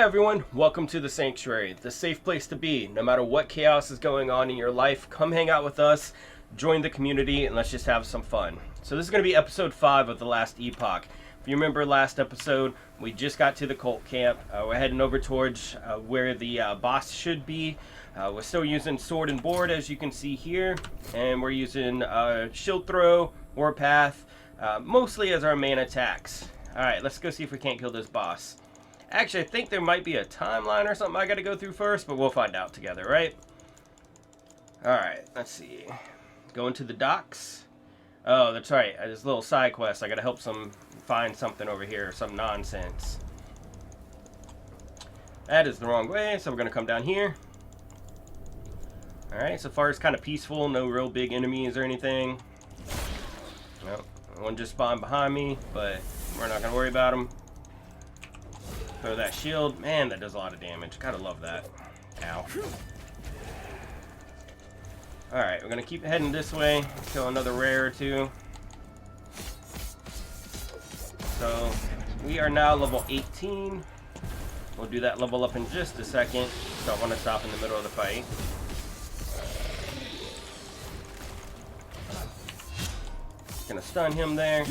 everyone, welcome to the Sanctuary, the safe place to be. No matter what chaos is going on in your life, come hang out with us, join the community, and let's just have some fun. So this is going to be episode 5 of the last Epoch. If you remember last episode, we just got to the cult camp. We're heading over towards where the boss should be. We're still using sword and board, as you can see here, and we're using shield throw, warpath, mostly as our main attacks. Alright, let's go see if we can't kill this boss. Actually, I think there might be a timeline or something I gotta go through first, but we'll find out together, right? Alright, let's see. Going to the docks. Oh, that's right. This little side quest. I gotta help find something over here, some nonsense. That is the wrong way, so we're gonna come down here. Alright, so far it's kind of peaceful. No real big enemies or anything. Nope. One just spawned behind me, but we're not gonna worry about him. Throw that shield. Man, that does a lot of damage. Gotta love that. Ow. Alright, we're gonna keep heading this way. Kill another rare or two. So, we are now level 18. We'll do that level up in just a second. Don't want to stop in the middle of the fight. Gonna stun him there.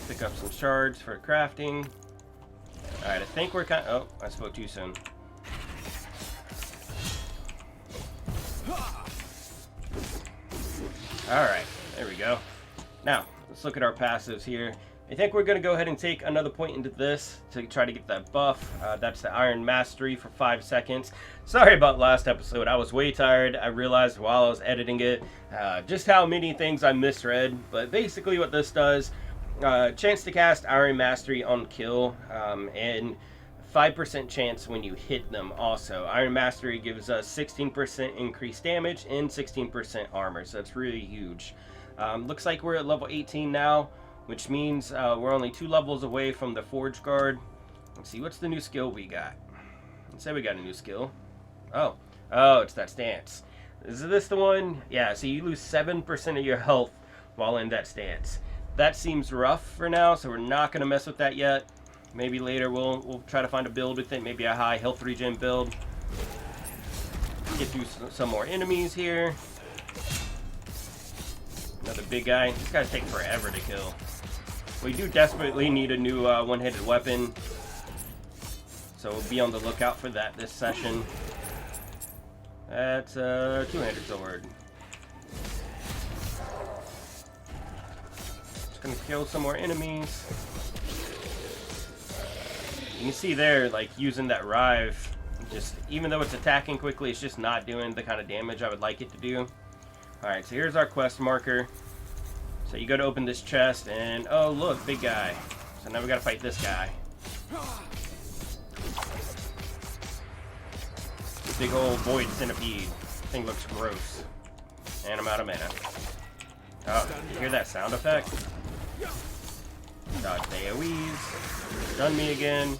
Pick up some shards for crafting. Alright, I think we're kind of... Oh, I spoke too soon. Alright, there we go. Now, let's look at our passives here. I think we're going to go ahead and take another point into this to try to get that buff. That's the Iron Mastery for 5 seconds. Sorry about last episode. I was way tired. I realized while I was editing it just how many things I misread. But basically what this does... chance to cast Iron Mastery on kill, and 5% chance when you hit them also. Iron Mastery gives us 16% increased damage and 16% armor, so that's really huge. Looks like we're at level 18 now, which means we're only 2 levels away from the Forge Guard. Let's see, what's the new skill we got? Let's say we got a new skill. Oh, it's that stance. Is this the one? Yeah, so you lose 7% of your health while in that stance. That seems rough for now, so we're not going to mess with that yet. Maybe later we'll try to find a build with it, maybe a high health regen build. Get through some more enemies here. Another big guy. These guys take forever to kill. We do desperately need a new one-handed weapon, so we'll be on the lookout for that this session. That's a two-handed sword. Gonna kill some more enemies. You can see there, like, using that Rive, just, even though it's attacking quickly, it's just not doing the kind of damage I would like it to do. Alright, so here's our quest marker. So you go to open this chest, and, oh, look, big guy. So now we gotta fight this guy. Big old Void Centipede. Thing looks gross. And I'm out of mana. Oh, you hear that sound effect? Dodge the AoEs. Stun me again.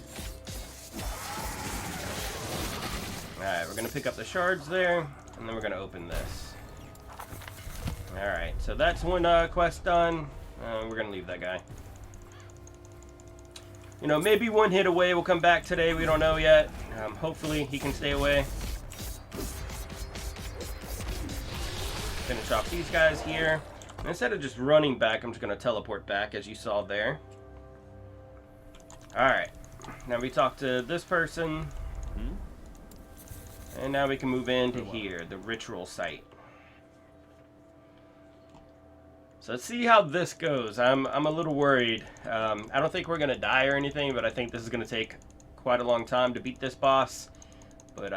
Alright, we're going to pick up the shards there, and then we're going to open this. Alright, so that's one quest done. We're going to leave that guy. You know, maybe one hit away will come back today. We don't know yet. Hopefully he can stay away. Finish off these guys here. Instead of just running back, I'm just going to teleport back, as you saw there. Alright. Now we talk to this person. And now we can move into here, the ritual site. So let's see how this goes. I'm a little worried. I don't think we're going to die or anything, but I think this is going to take quite a long time to beat this boss. But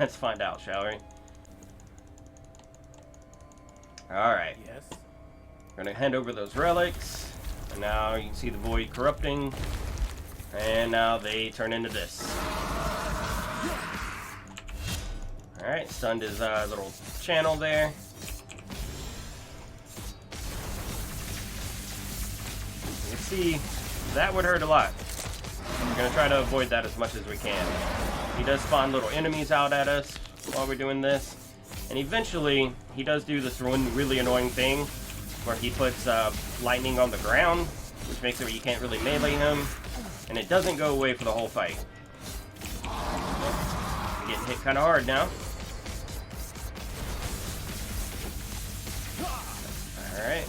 let's find out, shall we? Alright. Yes. We're going to hand over those relics. And now you can see the void corrupting. And now they turn into this. Alright, stunned his little channel there. You can see that would hurt a lot. We're going to try to avoid that as much as we can. He does spawn little enemies out at us while we're doing this. And eventually, he does do this one really annoying thing where he puts lightning on the ground, which makes it where you can't really melee him. and it doesn't go away for the whole fight. I'm getting hit kind of hard now. Alright.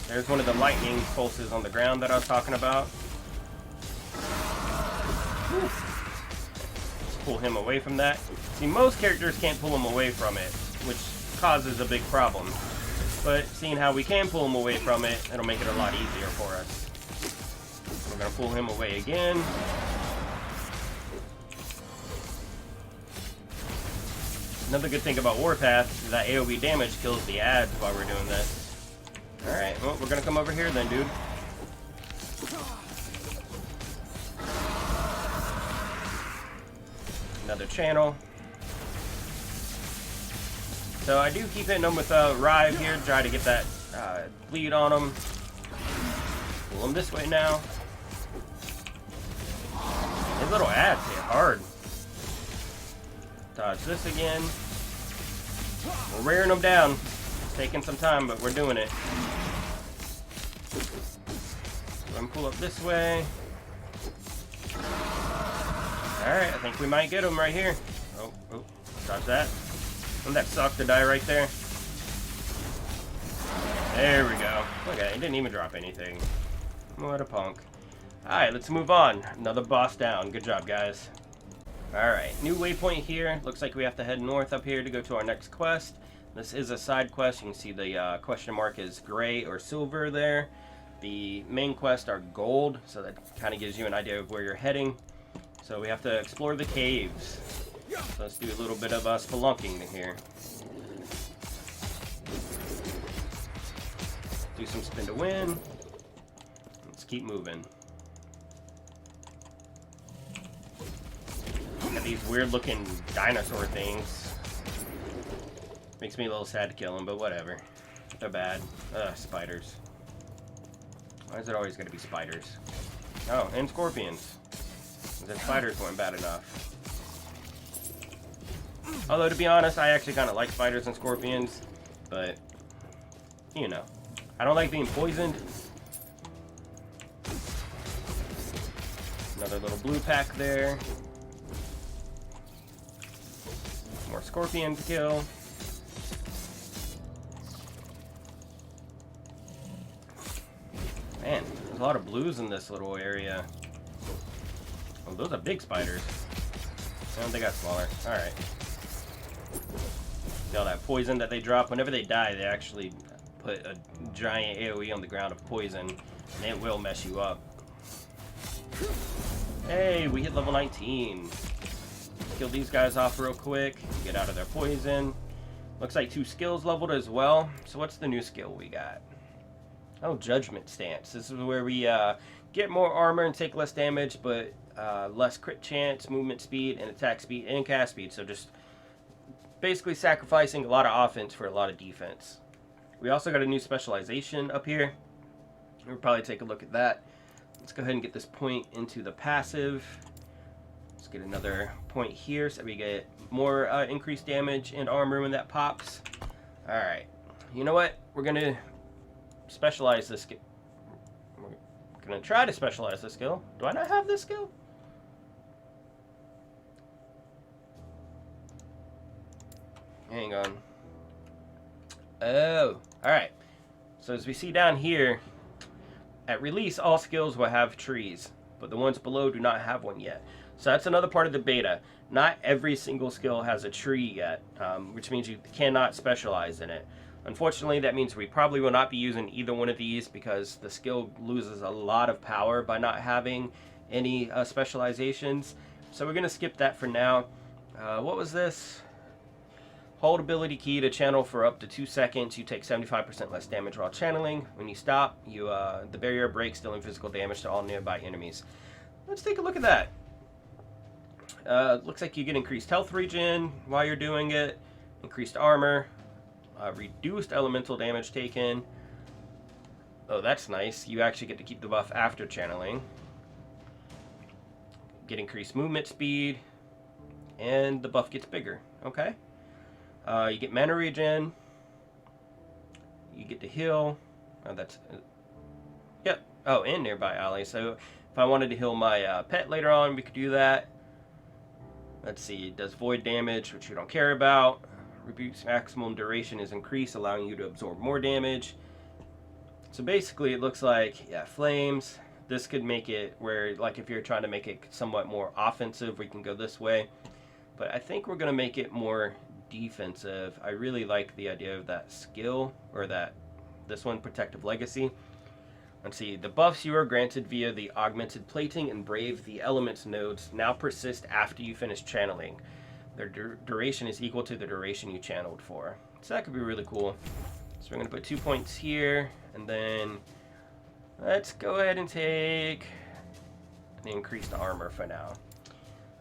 There's one of the lightning pulses on the ground that I was talking about. Let's pull him away from that. See, most characters can't pull him away from it, which causes a big problem. But seeing how we can pull him away from it, it'll make it a lot easier for us. We're going to pull him away again. Another good thing about Warpath is that AoE damage kills the ads while we're doing this. Alright, well, we're going to come over here then, dude. Another channel. So I do keep hitting them with a Rive here to try to get that bleed on them. Pull them this way now. These little ads hit hard. Dodge this again. We're wearing them down. It's taking some time, but we're doing it. Let me pull up this way. Alright, I think we might get them right here. Oh, dodge that. Wouldn't that suck to die right there? There we go. Look at it, it didn't even drop anything. What a punk. Alright, let's move on. Another boss down. Good job, guys. Alright, new waypoint here. Looks like we have to head north up here to go to our next quest. This is a side quest. You can see the question mark is gray or silver there. The main quests are gold, so that kind of gives you an idea of where you're heading. So we have to explore the caves. So let's do a little bit of spelunking here. Do some spin to win. Let's keep moving. Got these weird looking dinosaur things. Makes me a little sad to kill them, but whatever. They're bad. Spiders. Why is it always going to be spiders? Oh, and scorpions. The spiders weren't bad enough. Although, to be honest, I actually kind of like spiders and scorpions. But, you know. I don't like being poisoned. Another little blue pack there. More scorpion to kill. Man, there's a lot of blues in this little area. Oh, those are big spiders. Oh, they got smaller. Alright. See all that poison that they drop? Whenever they die, they actually put a giant AoE on the ground of poison, and it will mess you up. Hey, we hit level 19. Kill these guys off real quick. Get out of their poison. Looks like 2 skills leveled as well. So what's the new skill we got? Oh, Judgment Stance. This is where we get more armor and take less damage, but less crit chance, movement speed, and attack speed, and cast speed. So just basically sacrificing a lot of offense for a lot of defense. We also got a new specialization up here. We'll probably take a look at that. Let's go ahead and get this point into the passive. Let's get another point here so we get more increased damage and armor when that pops. Alright. You know what? We're going to specialize this skill. We're going to try to specialize this skill. Do I not have this skill? Hang on. Oh. Alright. So as we see down here, at release, all skills will have trees, but the ones below do not have one yet. So that's another part of the beta. Not every single skill has a tree yet, which means you cannot specialize in it. Unfortunately, that means we probably will not be using either one of these because the skill loses a lot of power by not having any specializations. So we're going to skip that for now. What was this? Hold ability key to channel for up to 2 seconds. You take 75% less damage while channeling. When you stop, the barrier breaks, dealing physical damage to all nearby enemies. Let's take a look at that. Looks like you get increased health regen while you're doing it, increased armor, reduced elemental damage taken. Oh, that's nice. You actually get to keep the buff after channeling. Get increased movement speed, and the buff gets bigger. Okay. You get mana regen. You get to heal. Yep. Oh, and nearby ally. So if I wanted to heal my pet later on, we could do that. Let's see, it does void damage, which we don't care about. Rebuke's maximum duration is increased, allowing you to absorb more damage. So basically it looks like, yeah, flames. This could make it where, like, if you're trying to make it somewhat more offensive, we can go this way. But I think we're going to make it more defensive. I really like the idea of that skill, or this one, Protective Legacy. Let's see, the buffs you are granted via the Augmented Plating and Brave the Elements nodes now persist after you finish channeling. Their duration is equal to the duration you channeled for. So that could be really cool. So we're going to put 2 points here, and then let's go ahead and take the increased armor for now.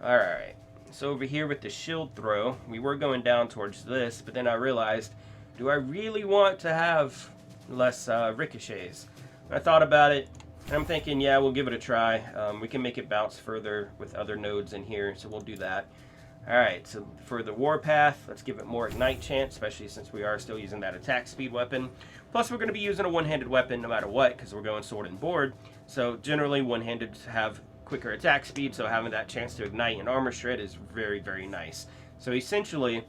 Alright, so over here with the shield throw, we were going down towards this, but then I realized, do I really want to have less ricochets? I thought about it, and I'm thinking, yeah, we'll give it a try. We can make it bounce further with other nodes in here, so we'll do that. Alright, so for the Warpath, let's give it more Ignite chance, especially since we are still using that attack speed weapon. Plus, we're going to be using a one-handed weapon no matter what, because we're going sword and board. So generally, one-handed have quicker attack speed, so having that chance to Ignite and Armor Shred is very, very nice. So essentially,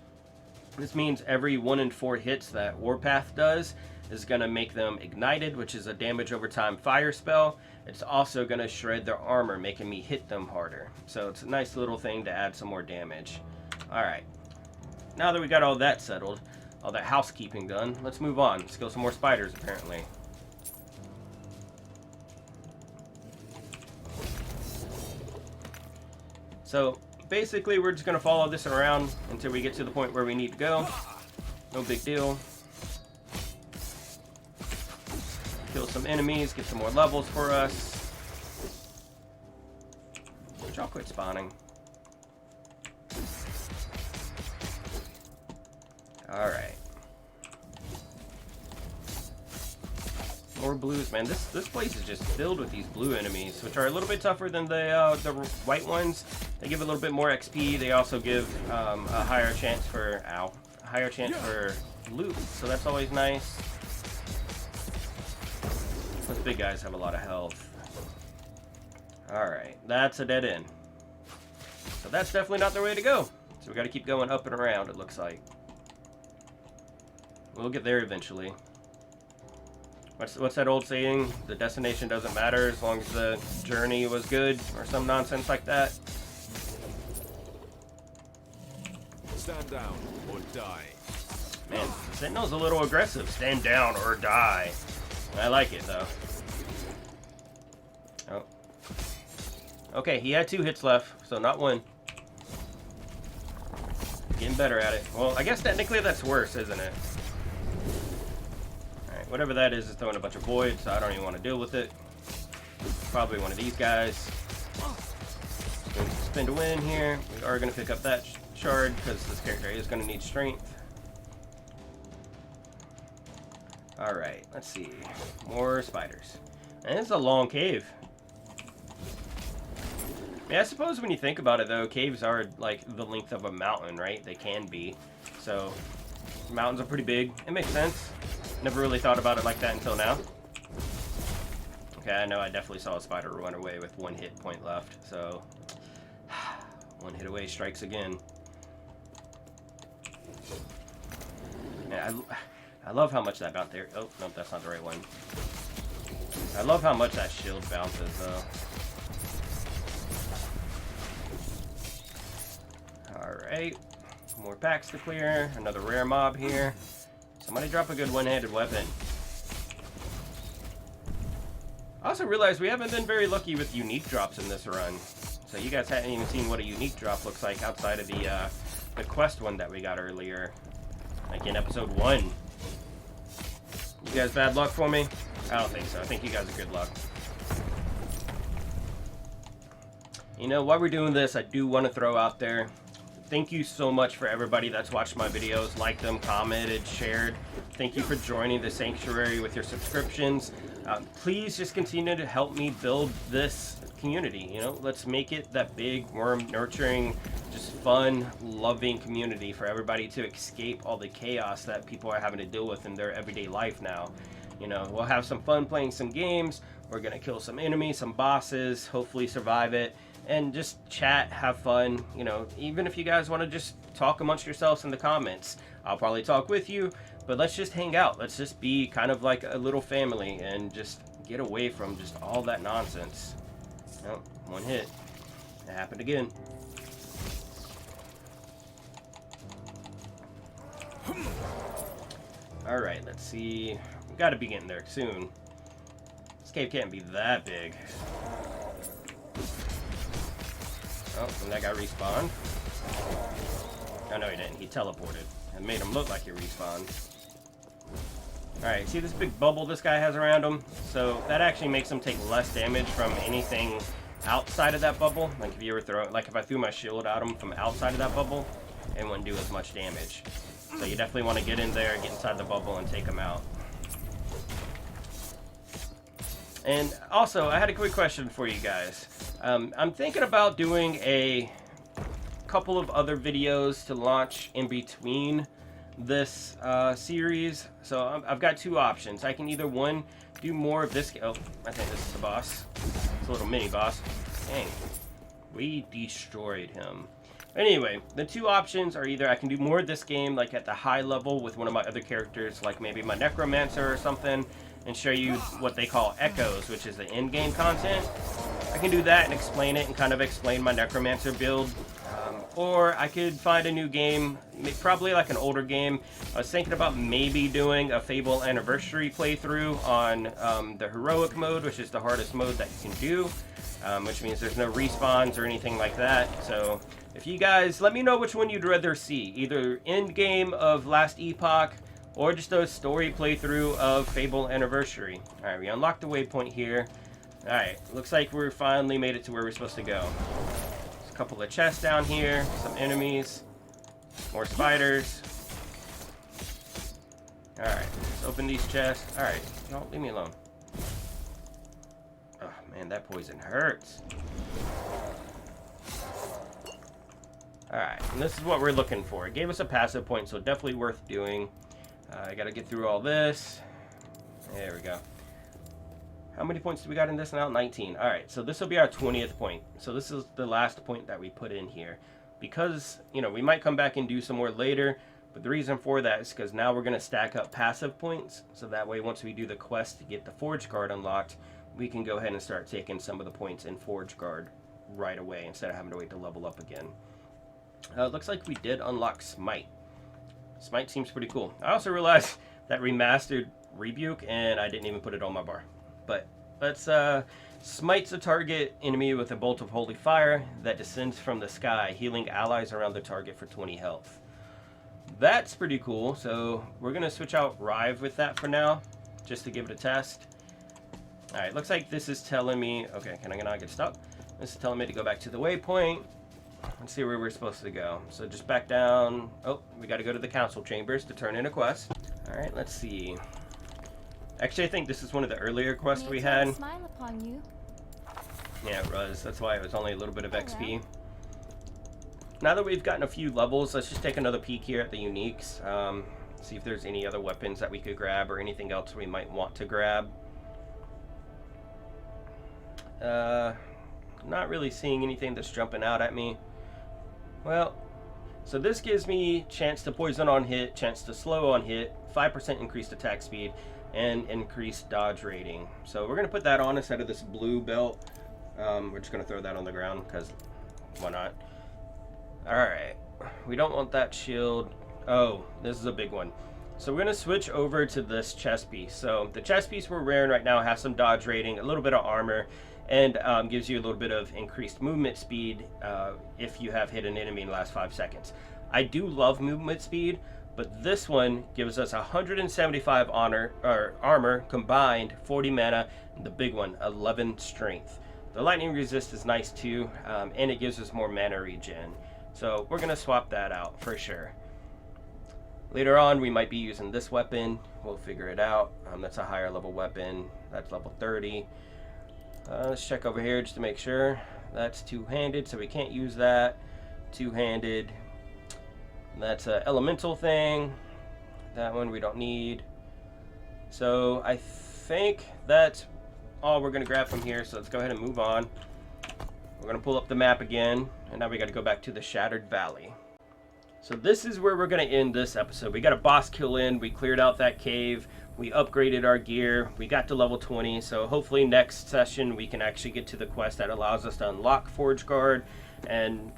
this means every 1 in 4 hits that Warpath does is going to make them ignited, which is a damage over time fire spell. It's also going to shred their armor, making me hit them harder. So it's a nice little thing to add some more damage. Alright, now that we got all that settled, all that housekeeping done, let's move on. Let's kill some more spiders, apparently. So basically we're just going to follow this around until we get to the point where we need to go. No big deal. Kill some enemies, get some more levels for us. Which I'll quit spawning. Alright. More blues, man. This place is just filled with these blue enemies, which are a little bit tougher than the white ones. They give a little bit more XP. They also give a higher chance for for loot, so that's always nice. Those big guys have a lot of health. Alright, that's a dead end. So that's definitely not the way to go. So we gotta keep going up and around, it looks like. We'll get there eventually. What's that old saying? The destination doesn't matter as long as the journey was good, or some nonsense like that. Stand down or die. Man, Sentinel's a little aggressive. Stand down or die. I like it, though. Oh. Okay, he had 2 hits left, so not 1. Getting better at it. Well, I guess technically that's worse, isn't it? Alright, whatever that is throwing a bunch of voids, so I don't even want to deal with it. Probably one of these guys. Going to spend a win here. We are going to pick up that shard, because this character is going to need strength. Alright, let's see. More spiders. And it's a long cave. Yeah, I suppose when you think about it, though, caves are like the length of a mountain, right? They can be. So, mountains are pretty big. It makes sense. Never really thought about it like that until now. Okay, I know I definitely saw a spider run away with 1 hit point left. So, 1 hit away strikes again. Man, I love how much that bounce there. Oh, no, that's not the right one. I love how much that shield bounces, though. Alright. More packs to clear. Another rare mob here. Somebody drop a good one-handed weapon. I also realized we haven't been very lucky with unique drops in this run. So you guys haven't even seen what a unique drop looks like outside of the quest one that we got earlier. Like in episode 1. You guys bad luck for me? I don't think so. I think you guys are good luck. You know, while we're doing this, I do want to throw out there, thank you so much for everybody that's watched my videos, liked them, commented, shared. Thank you for joining the Sanctuary with your subscriptions. Please just continue to help me build this community. You know, let's make it that big, warm, nurturing, just fun, loving community for everybody to escape all the chaos that people are having to deal with in their everyday life now. You know, we'll have some fun playing some games. We're gonna kill some enemies, some bosses, hopefully survive it, and just chat, have fun. You know, even if you guys want to just talk amongst yourselves in the comments, I'll probably talk with you, but let's just hang out. Let's just be kind of like a little family and just get away from just all that nonsense. Oh, one hit. It happened again. Alright, let's see. We gotta be getting there soon. This cave can't be that big. Oh, and that guy respawned. Oh, no, he didn't. He teleported. And made him look like he respawned. Alright, see this big bubble this guy has around him? So that actually makes him take less damage from anything outside of that bubble. Like if you ever throw, like if I threw my shield at him from outside of that bubble, it wouldn't do as much damage. So you definitely want to get in there, get inside the bubble, and take him out. And also, I had a quick question for you guys. I'm thinking about doing a couple of other videos to launch in between this series. So I've got two options. I can either, one, do more of this. Oh, I think this is the boss. It's a little mini boss. Dang. We destroyed him. Anyway, the two options are either I can do more of this game, like at the high level with one of my other characters, like maybe my Necromancer or something, and show you what they call echoes, which is the in-game content. I can do that and explain it and kind of explain my Necromancer build. Or I could find a new game, probably like an older game. I was thinking about maybe doing a Fable Anniversary playthrough on the Heroic mode, which is the hardest mode that you can do, which means there's no respawns or anything like that. So if you guys, let me know which one you'd rather see, either end game of last Epoch or just a story playthrough of Fable Anniversary. Alright, we unlocked the waypoint here. Alright, looks like we finally made it to where we're supposed to go. There's a couple of chests down here, some enemies, more spiders. Alright, let's open these chests. Alright, don't leave me alone. Oh man, that poison hurts. Alright, and this is what we're looking for. It gave us a passive point, so definitely worth doing. I gotta get through all this. There we go. How many points do we got in this now? 19. Alright, so this will be our 20th point. So this is the last point that we put in here. Because, you know, we might come back and do some more later, but the reason for that is because now we're going to stack up passive points. So that way, once we do the quest to get the Forge Guard unlocked, we can go ahead and start taking some of the points in Forge Guard right away instead of having to wait to level up again. Looks like we did unlock Smite. Smite seems pretty cool. I also realized that remastered Rebuke, and I didn't even put it on my bar. But let's Smite's a target enemy with a bolt of holy fire that descends from the sky, healing allies around the target for 20 health. That's pretty cool. So we're gonna switch out Rive with that for now, just to give it a test. All right, looks like this is telling me. Okay, can I not get stuck? This is telling me to go back to the waypoint. Let's see where we're supposed to go. So just back down. Oh, we got to go to the council chambers to turn in a quest. All right, let's see. Actually, I think this is one of the earlier quests we had. Smile upon you. Yeah, it was. That's why it was only a little bit of XP. Now that we've gotten a few levels, let's just take another peek here at the uniques. See if there's any other weapons that we could grab or anything else we might want to grab. Not really seeing anything that's jumping out at me. Well, so this gives me chance to poison on hit, chance to slow on hit, 5% increased attack speed, and increased dodge rating. So we're going to put that on instead of this blue belt. We're just going to throw that on the ground because why not? Alright, we don't want that shield. Oh, this is a big one. So we're going to switch over to this chest piece. So the chest piece we're wearing right now has some dodge rating, a little bit of armor, and gives you a little bit of increased movement speed if you have hit an enemy in the last 5 seconds. I do love movement speed, but this one gives us 175 armor combined, 40 mana, and the big one, 11 strength. The lightning resist is nice too, and it gives us more mana regen. So we're going to swap that out for sure. Later on, we might be using this weapon. We'll figure it out. That's a higher level weapon. That's level 30. Let's check over here just to make sure. That's two-handed, so we can't use that. Two-handed. That's an elemental thing. That one we don't need. So I think that's all we're going to grab from here, so let's go ahead and move on. We're going to pull up the map again, and now we got to go back to the Shattered Valley. So this is where we're going to end this episode. We got a boss kill in, we cleared out that cave, we upgraded our gear, we got to level 20, so hopefully next session we can actually get to the quest that allows us to unlock Forge Guard and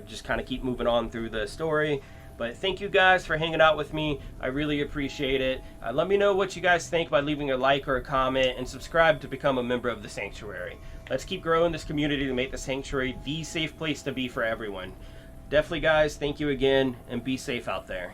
just kind of keep moving on through the story. But thank you guys for hanging out with me. I really appreciate it. Let me know what you guys think by leaving a like or a comment, and subscribe to become a member of the Sanctuary. Let's keep growing this community to make the Sanctuary the safe place to be for everyone. Definitely, guys, thank you again, and be safe out there.